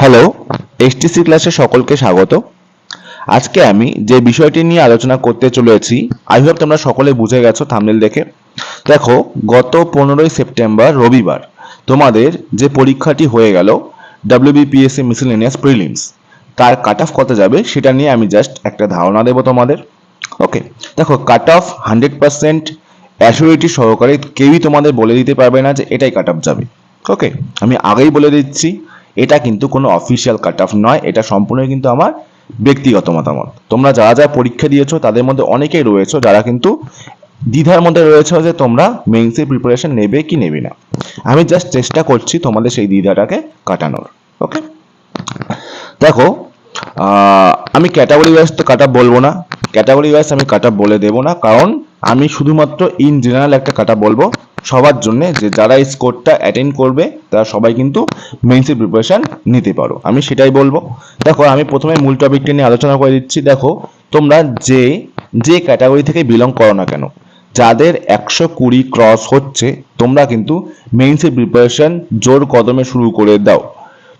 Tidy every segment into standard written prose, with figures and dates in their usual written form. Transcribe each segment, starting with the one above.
Hello, HTC ক্লাসে সকলকে স্বাগত। আজকে আমি যে বিষয়টি নিয়ে আলোচনা করতে চলেছি, আই হোপ তোমরা সকলে বুঝে গেছো থাম্বনেল দেখে। দেখো, গত 15ই সেপ্টেম্বর রবিবার তোমাদের যে পরীক্ষাটি হয়ে গেল ডব্লিউবিপিএসসি মিসেলেনিয়াস প্রিলিমস, তার কাট অফ কত যাবে সেটা নিয়ে আমি জাস্ট একটা ধারণা দেবো তোমাদের। ওকে, দেখো কাট অফ 100% অ্যাসিউরিটি সহকারে কেউই তোমাদের বলে দিতে পারবে না যে এটাই কাট অফ যাবে। ওকে, আমি আগেই বলে দিচ্ছি, এটা কিন্তু কোনো অফিসিয়াল কাট অফ নয়, এটা সম্পূর্ণ কিন্তু আমার ব্যক্তিগত মতামত। তোমরা যারা যারা পরীক্ষা দিয়েছো তাদের মধ্যে অনেকেই রয়েছে যারা কিন্তু দ্বিধার মধ্যে রয়েছে যে তোমরা মেইনসের প্রিপারেশন নেবে কি নেবে না। আমি জাস্ট চেষ্টা করছি তোমাদের সেই দ্বিধাটাকে কাটানোর। ওকে, দেখো, আমি ক্যাটাগরি ওয়াইজ তো কাট অফ বলবো না, ক্যাটাগরি ওয়াইজ আমি কাট অফ বলে দেবো না, কারণ আমি শুধুমাত্র ইন জেনারেল একটা কাট অফ বলবো সবার জন্য, যে যারা এই স্কোরটা অ্যাটেন্ড করবে তারা সবাই কিন্তু মেইনসের প্রিপারেশন নিতে পারো, আমি সেটাই বলবো। দেখো, আমি প্রথমে মূল টপিকটা নিয়ে আলোচনা করে দিচ্ছি। দেখো, তোমরা যে যে ক্যাটাগরি থেকে বিলং করো না কেন, যাদের 120 ক্রস হচ্ছে, তোমরা কিন্তু মেইনসের প্রিপারেশন জোর কদমে শুরু করে দাও।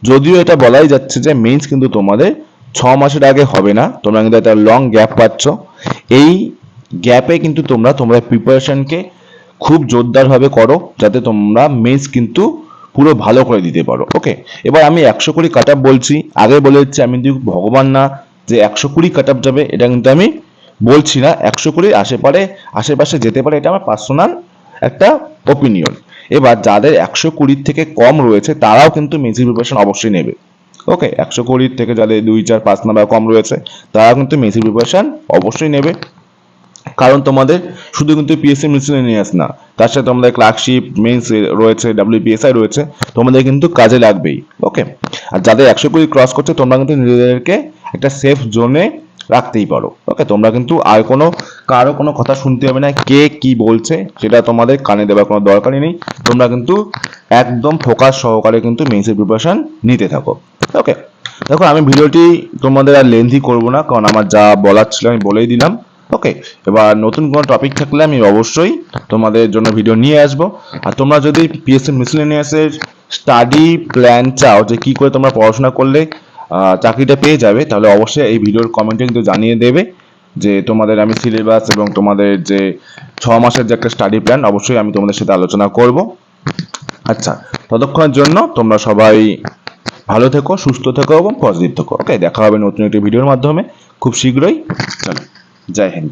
যদিও এটা বলাই যাচ্ছে যে মেইনস কিন্তু তোমাদের 6 মাসের আগে হবে না, তোমরা কিন্তু একটা লং গ্যাপ পাচ্ছ। এই গ্যাপে কিন্তু তোমরা প্রিপারেশনকে খুব জোরদারভাবে করো, যাতে তোমরা মেইনস কিন্তু পুরো ভালো করে দিতে পারো। ওকে, এবার আমি 120 কাট অফ বলছি, আগে বলে দিচ্ছি আমি কিন্তু ভগবান না যে 120 কাট অফ যাবে, এটা কিন্তু আমি বলছি না। 120 আশেপাশে যেতে পারে, এটা আমার পার্সোনাল একটা ওপিনিয়ন। এবার যাদের 120 থেকে কম রয়েছে তারাও কিন্তু মেইনস প্রিপারেশন অবশ্যই নেবে। ওকে, 120 থেকে যাদের 2, 4, 5 নাম্বার কম রয়েছে তারা কিন্তু মেইনস প্রিপারেশন অবশ্যই নেবে। কারণ তোমাদের শুধু কিন্তু পিএসসি মিসেলেনিয়াস না, তার সাথে তোমাদের ক্লার্কশিপ, মেইনস রয়েছে, ডব্লিউপিএসআই রয়েছে, তোমাদের কিন্তু কাজে লাগবেই। ওকে, আর যাদের 120 ক্রস করছে তোমরা কিন্তু নিজেদেরকে একটা সেফ জোনে রাখতেই পারো। ওকে, তোমরা কিন্তু আর কারো কোনো কথা শুনতে হবে না, কে কি বলছে সেটা তোমাদের কানে দেওয়ার কোনো দরকারই নেই। তোমরা কিন্তু একদম ফোকাস সহকারে কিন্তু মেইনসের প্রিপারেশন নিতে থাকো। ওকে, দেখো, আমি ভিডিওটি তোমাদের আর লেন্থি করব না, কারণ আমার যা বলার ছিল আমি বলেই দিলাম। ওকে, এবার নতুন কোনো টপিক থাকলে আমি অবশ্যই তোমাদের জন্য ভিডিও নিয়ে আসবো। আর তোমরা যদি পিএসসি মিসেলেনিয়াসের স্টাডি প্ল্যান চাও যে কি করে তোমরা পড়াশোনা করলে চাকরিটা পেয়ে যাবে, তাহলে অবশ্যই এই ভিডিওর কমেন্টে কিন্তু জানিয়ে দেবে যে তোমাদের আমি সিলেবাস এবং তোমাদের যে 6 মাসের যে একটা স্টাডি প্ল্যান অবশ্যই আমি তোমাদের সাথে আলোচনা করব। আচ্ছা, ততক্ষণের জন্য তোমরা সবাই ভালো থেকো, সুস্থ থেকো এবং পজিটিভ থেকো। ওকে, দেখা হবে নতুন একটি ভিডিওর মাধ্যমে খুব শীঘ্রই। চলো, জয় হিন্দ।